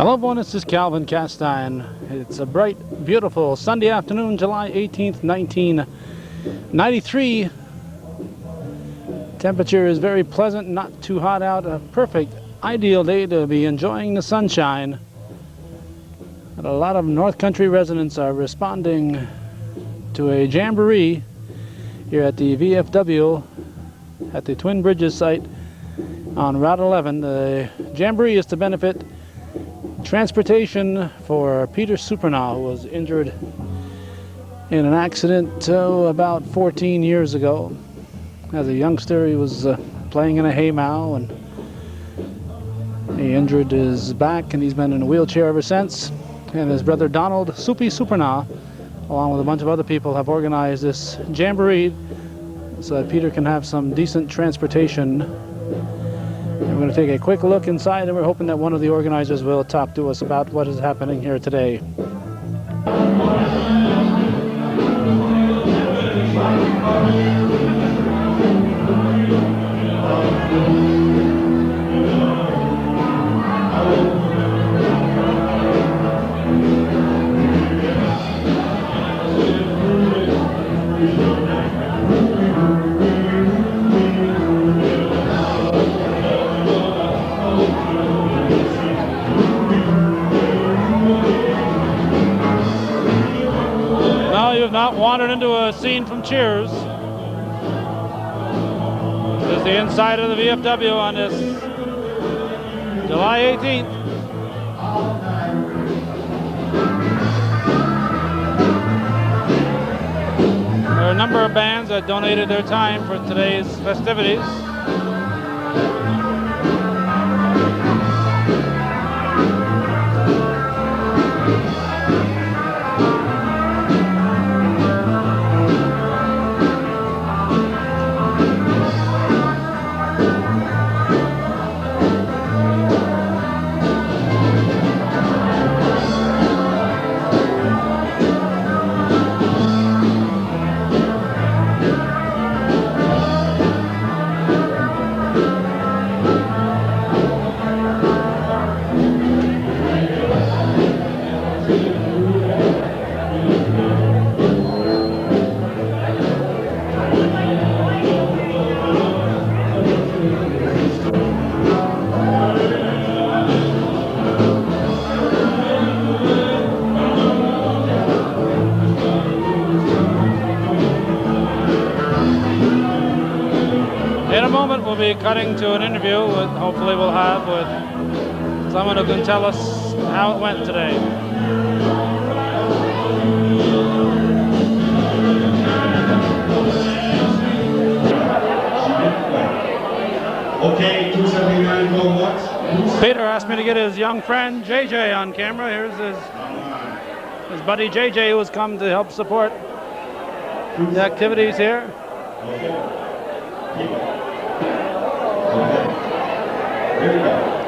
Hello everyone, this is Calvin Castine. It's a bright, beautiful Sunday afternoon, July 18th, 1993. Temperature is very pleasant, not too hot out. A perfect, ideal day to be enjoying the sunshine. And a lot of North Country residents are responding to a jamboree here at the VFW at the Twin Bridges site on Route 11. The jamboree is to benefit transportation for Peter Surprenant, who was injured in an accident about 14 years ago. As a youngster, he was playing in a haymow and he injured his back, and he's been in a wheelchair ever since. And his brother Donald Soupy Surprenant, along with a bunch of other people, have organized this jamboree so that Peter can have some decent transportation. And we're going to take a quick look inside, and we're hoping that one of the organizers will talk to us about what is happening here today. Not wandered into a scene from Cheers. This is the inside of the VFW on this July 18th. There are a number of bands that donated their time for today's festivities. In a moment, we'll be cutting to an interview with, hopefully we'll have, with someone who can tell us how it went today. Okay, 279 going once. Peter asked me to get his young friend JJ on camera. Here's his buddy JJ, who has come to help support the activities here.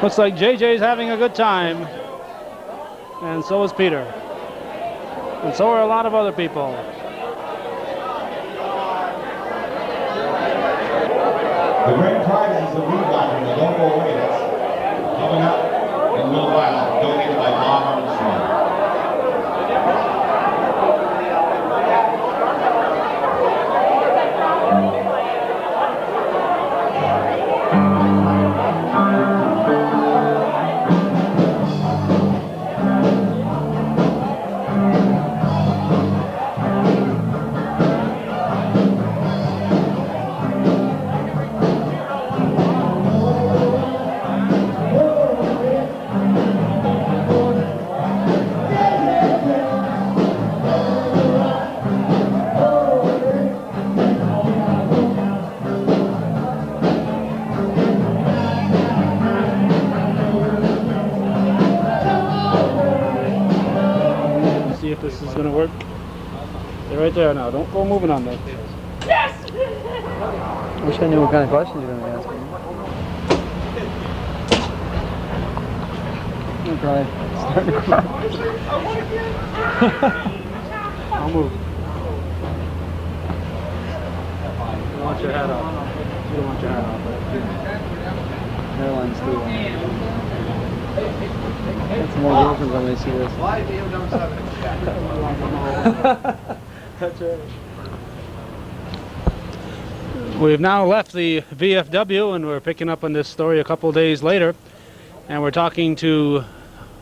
Looks like JJ's having a good time, and so is Peter, and so are a lot of other people. The grand prize is the weed whacker. Don't go away. That's coming up in a little while. Donated by Bob Armstrong. See if this is going to work. They're right there now. Don't go moving on that. Yes! I wish I knew what kind of questions you're going to be asking. I'm crying. Starting to cry. I'll move. You don't want your hat off. You don't want your hat off. Hairline's too long. Got some more girlfriends when they see this. That's right. We've now left the VFW and we're picking up on this story a couple days later, and we're talking to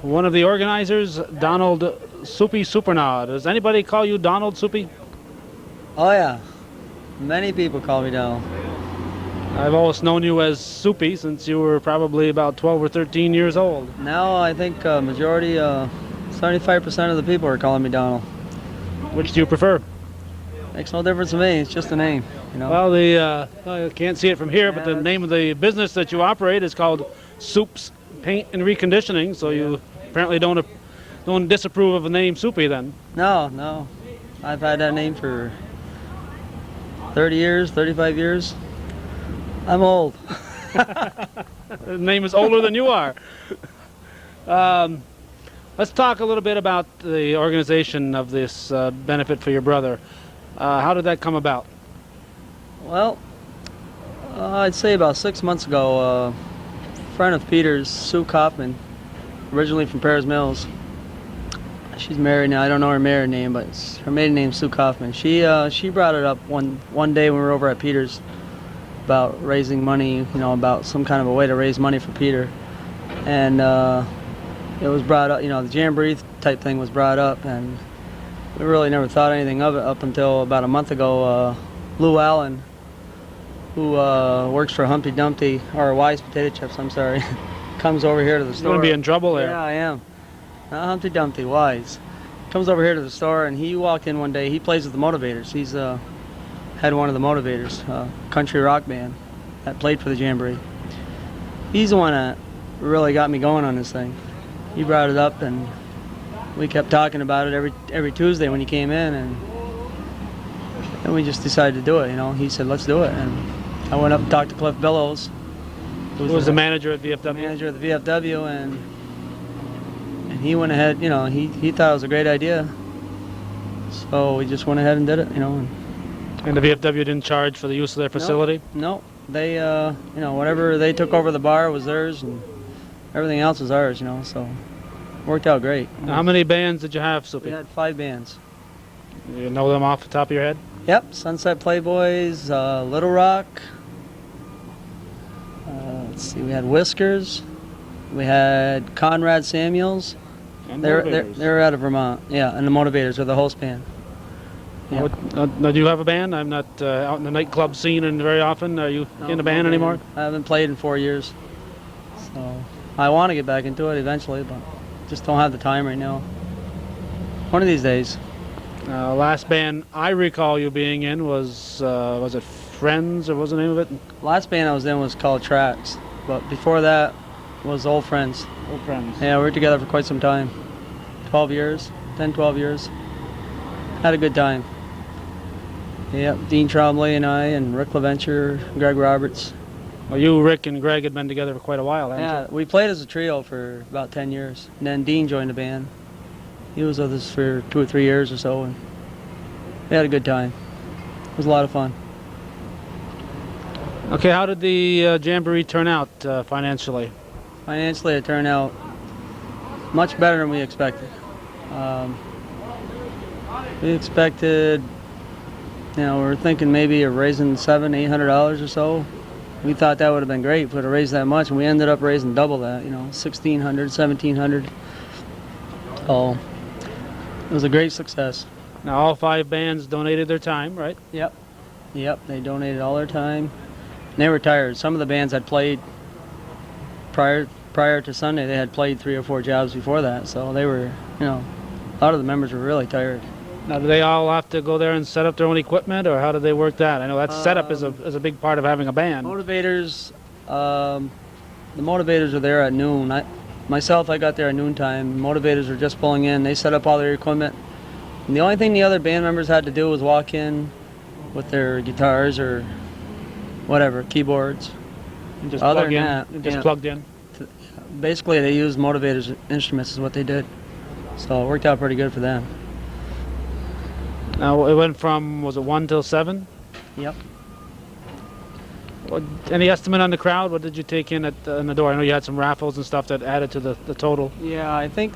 one of the organizers, Donald Soupy Surprenant. Does anybody call you Donald Soupy? Oh yeah, many people call me Donald. I've always known you as Soupy since you were probably about 12 or 13 years old. Now I think majority, 75% of the people are calling me Donald. Which do you prefer? Makes no difference to me. It's just a name, you know. Well, I can't see it from here, but the name of the business that you operate is called Soup's Paint and Reconditioning, so you apparently don't disapprove of the name Soupy then. No. I've had that name for 30 years, 35 years. I'm old. The name is older than you are. Let's talk a little bit about the organization of this benefit for your brother. How did that come about? Well, I'd say about 6 months ago, a friend of Peter's, Sue Kaufman, originally from Paris Mills. She's married now. I don't know her married name, but her maiden name's Sue Kaufman. She brought it up one day when we were over at Peter's about raising money, you know, about some kind of a way to raise money for Peter. And it was brought up, you know, the Jamboree type thing was brought up, and we really never thought anything of it up until about a month ago. Lou Allen, who works for Humpty Dumpty, or Wise Potato Chips, I'm sorry, comes over here to the store. You're going to be in trouble there. Yeah, I am. Not Humpty Dumpty, Wise. Comes over here to the store, and he walked in one day. He plays with the Motivators. He's had one of the Motivators, country rock band that played for the Jamboree. He's the one that really got me going on this thing. He brought it up, and we kept talking about it every Tuesday when he came in, and we just decided to do it. You know, he said, "Let's do it," and I went up and talked to Cliff Billows, Who was the manager at VFW? Manager of the VFW, and he went ahead. You know, he thought it was a great idea, so we just went ahead and did it. You know. And the VFW didn't charge for the use of their facility? No, they, you know, whatever they took over the bar was theirs, and everything else was ours, you know, so it worked out great. Now, how many bands did you have, Soupy? We had 5 bands. You know them off the top of your head? Yep, Sunset Playboys, Little Rock, let's see, we had Whiskers, we had Conrad Samuels. And They're out of Vermont, yeah, and the Motivators are the host band. Yeah. Now, do you have a band? I'm not out in the nightclub scene and very often. Are you in a band anymore? I haven't played in 4 years, so I want to get back into it eventually, but just don't have the time right now. One of these days. Last band I recall you being in was it Friends, or what was the name of it? Last band I was in was called Tracks, but before that was Old Friends. Old Friends. Yeah, we were together for quite some time. 12 years, 10, 12 years. Had a good time. Yep, Dean Trombley and I, and Rick LaVenture, Greg Roberts. Well, you, Rick, and Greg had been together for quite a while, hadn't Yeah, we played as a trio for about 10 years. And then Dean joined the band. He was with us for 2 or 3 years or so, and we had a good time. It was a lot of fun. you? Okay, how did the Jamboree turn out financially? Financially, it turned out much better than we expected. We expected, you know, we were thinking maybe of raising $700-800 or so. We thought that would have been great if we would have raised that much, and we ended up raising double that, you know, $1,600, $1,700. So it was a great success. Now, all 5 bands donated their time, right? Yep, they donated all their time. And they were tired. Some of the bands had played prior to Sunday. They had played 3 or 4 jobs before that, so they were, you know, a lot of the members were really tired. Now, do they all have to go there and set up their own equipment, or how do they work that? I know that setup is a big part of having a band. Motivators, the Motivators are there at noon. I got there at noontime. Motivators are just pulling in. They set up all their equipment. And the only thing the other band members had to do was walk in with their guitars or whatever, keyboards. And just Other plug in. than that, And just yeah. plugged in. Basically, they used Motivators instruments is what they did. So it worked out pretty good for them. Now, it went from, was it 1 till 7? Yep. Any estimate on the crowd? What did you take in in the door? I know you had some raffles and stuff that added to the total. Yeah, I think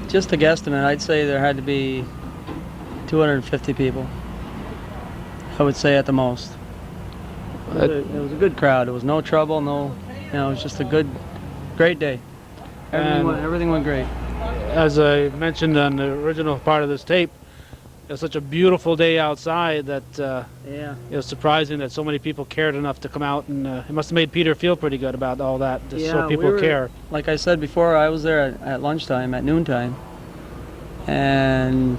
just a guesstimate, I'd say there had to be 250 people. I would say at the most. It was a good crowd. It was no trouble, no, it was just a great day. Everything went great. As I mentioned on the original part of this tape, it was such a beautiful day outside that Yeah. it was surprising that so many people cared enough to come out, and it must have made Peter feel pretty good about all that, just so people care. Like I said before, I was there at lunchtime, at noontime, and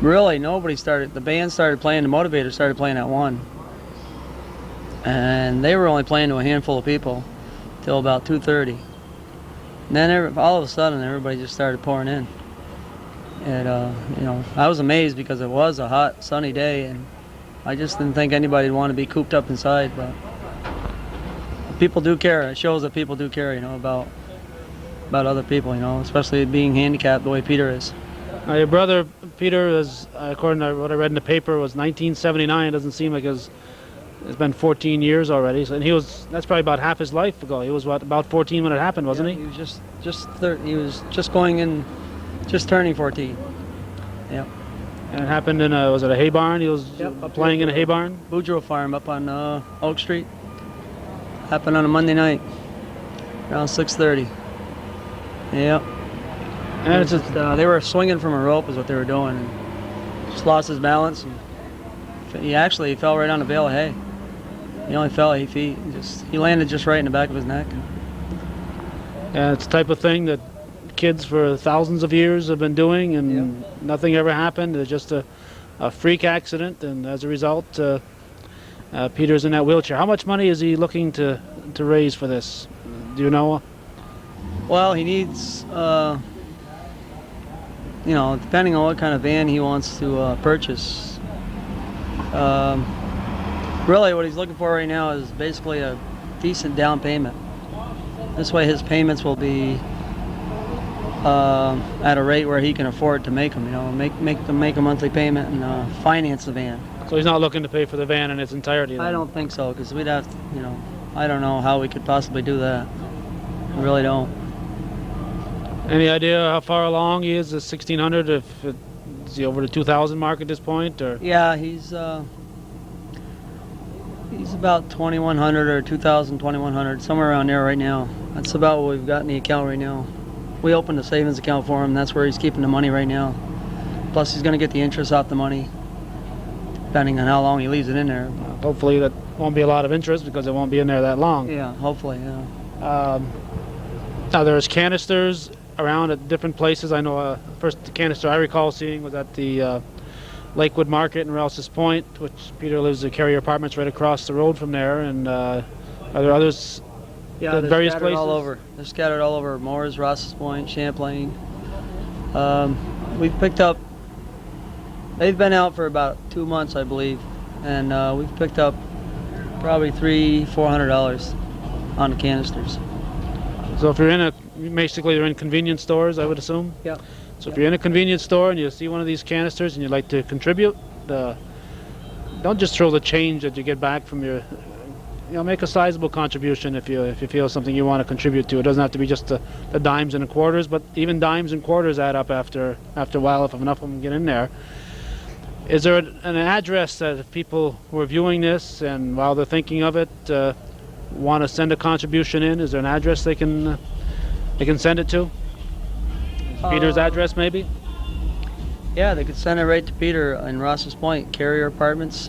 really nobody started. The band started playing. The Motivators started playing at 1, and they were only playing to a handful of people till about 2:30. And then all of a sudden, everybody just started pouring in. And I was amazed because it was a hot, sunny day, and I just didn't think anybody would want to be cooped up inside. But people do care. It shows that people do care, about other people, especially being handicapped the way Peter is. Now, your brother Peter is, according to what I read in the paper, was 1979. It doesn't seem like it's been 14 years already. So, and that's probably about half his life ago. He was about 14 when it happened, wasn't he? He was he was just turning 14. Yeah. And it happened in was it a hay barn? He was Up playing here in a at hay barn? Boudreaux Farm up on Oak Street. Happened on a Monday night, around 6:30. Yeah. And it's just, They were swinging from a rope is what they were doing, and just lost his balance. And he fell right on a bale of hay. He only fell 8 feet. He landed just right in the back of his neck. and it's the type of thing that kids for thousands of years have been doing, and nothing ever happened. It's just a freak accident, and as a result, Peter's in that wheelchair. How much money is he looking to raise for this? Do you know? Well, he needs, depending on what kind of van he wants to purchase. Really, what he's looking for right now is basically a decent down payment. This way, his payments will be at a rate where he can afford to make them. Make a monthly payment and finance the van. So he's not looking to pay for the van in its entirety, then? I don't think so, because we'd have, I don't know how we could possibly do that. I really don't. Any idea how far along he is? The 1600? Is he over the 2000 mark at this point, or? Yeah, he's about 2100 or 2000, 2100, somewhere around there right now. That's about what we've got in the account right now. We opened a savings account for him. That's where he's keeping the money right now. Plus, he's going to get the interest off the money, depending on how long he leaves it in there. Hopefully that won't be a lot of interest because it won't be in there that long. Yeah, hopefully, yeah. Now there's canisters around at different places. I know first canister I recall seeing was at the Lakewood Market in Rouse's Point, which Peter lives at Carrier Apartments right across the road from there. And are there others? Yeah, at they're various scattered places? all over. They're scattered all over Moores, Ross's Point, Champlain. We've picked up, they've been out for about 2 months, I believe, and we've picked up probably $300-400 on the canisters. So if you're basically you're in convenience stores, I would assume? Yeah. So if you're in a convenience store and you see one of these canisters and you'd like to contribute, don't just throw the change that you get back from your, make a sizable contribution if you feel something you want to contribute to. It doesn't have to be just the dimes and the quarters, but even dimes and quarters add up after a while if enough of them get in there. Is there an address that if people who are viewing this and while they're thinking of it want to send a contribution in? Is there an address they can send it to? Peter's address, maybe? Yeah, they could send it right to Peter in Ross's Point, Carrier Apartments,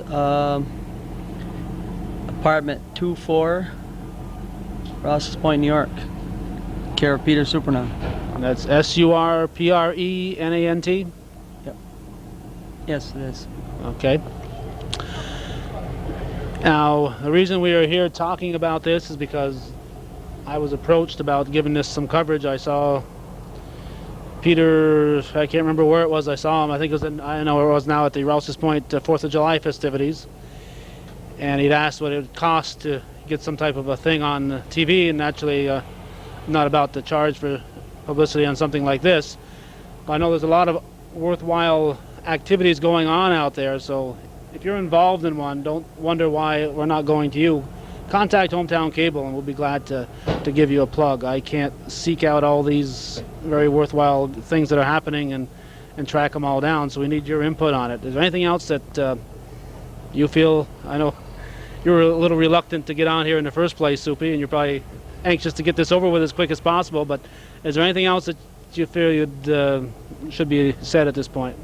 apartment 24, Ross's Point, New York, care of Peter Surprenant. And that's Surprenant? Yep. Yes, it is. Okay. Now, the reason we are here talking about this is because I was approached about giving this some coverage. I saw Peter, I can't remember where it was I saw him. I think it was I know where it was now at the Rouse's Point 4th of July festivities. And he'd asked what it would cost to get some type of a thing on TV, and naturally not about to charge for publicity on something like this. But I know there's a lot of worthwhile activities going on out there, so if you're involved in one, don't wonder why we're not going to you. Contact Hometown Cable and we'll be glad to give you a plug. I can't seek out all these very worthwhile things that are happening and track them all down, so we need your input on it. Is there anything else that you feel, I know you were a little reluctant to get on here in the first place, Soupy, and you're probably anxious to get this over with as quick as possible, but is there anything else that you feel should be said at this point?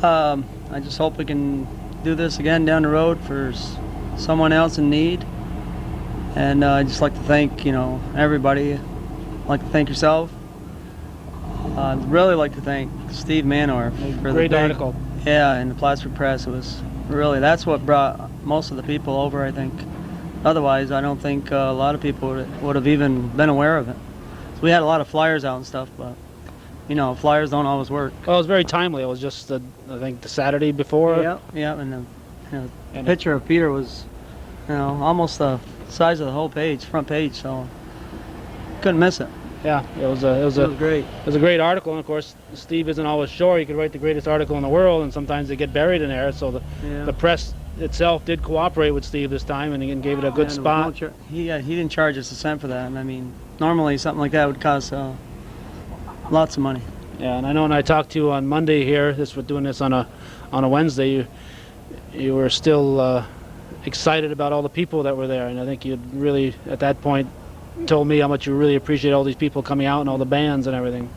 I just hope we can do this again down the road for someone else in need. And I'd just like to thank, everybody. I'd like to thank yourself. I'd really like to thank Steve Manor for Great the article. Yeah, and the Plattsburgh Press. It was really, that's what brought most of the people over, I think. Otherwise, I don't think a lot of people would have even been aware of it. So we had a lot of flyers out and stuff, but flyers don't always work. Well, it was very timely. It was just, I think, the Saturday before. Yeah, and the picture of Peter was, almost the size of the whole page, front page, so couldn't miss it. Yeah, it was great. It was a great article, and of course, Steve isn't always sure. He could write the greatest article in the world, and sometimes they get buried in there. So the press itself did cooperate with Steve this time, and he gave it a good spot. He didn't charge us a cent for that, and I mean, normally something like that would cost lots of money. Yeah, and I know when I talked to you on Monday here, we're doing this on a Wednesday, you were still excited about all the people that were there, and I think you'd really, at that point, told me how much you really appreciate all these people coming out and all the bands and everything.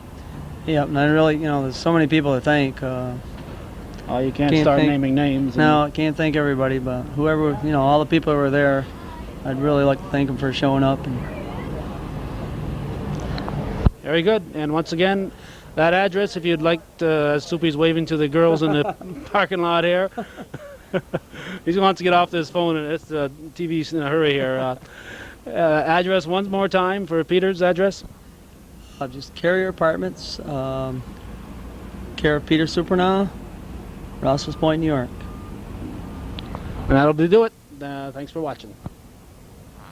Yeah, and I really, there's so many people to thank. Oh, you can't start naming names. No, I can't thank everybody, but whoever, all the people who were there, I'd really like to thank them for showing up. Very good. And once again, that address, if you'd like to, as Soupy's waving to the girls in the parking lot here. He wants to get off this phone, and it's the TV's in a hurry here. Address one more time for Peter's address. Just Carrier Apartments, care of Peter Surprenant, Ross's Point, New York. And that'll do it. Thanks for watching.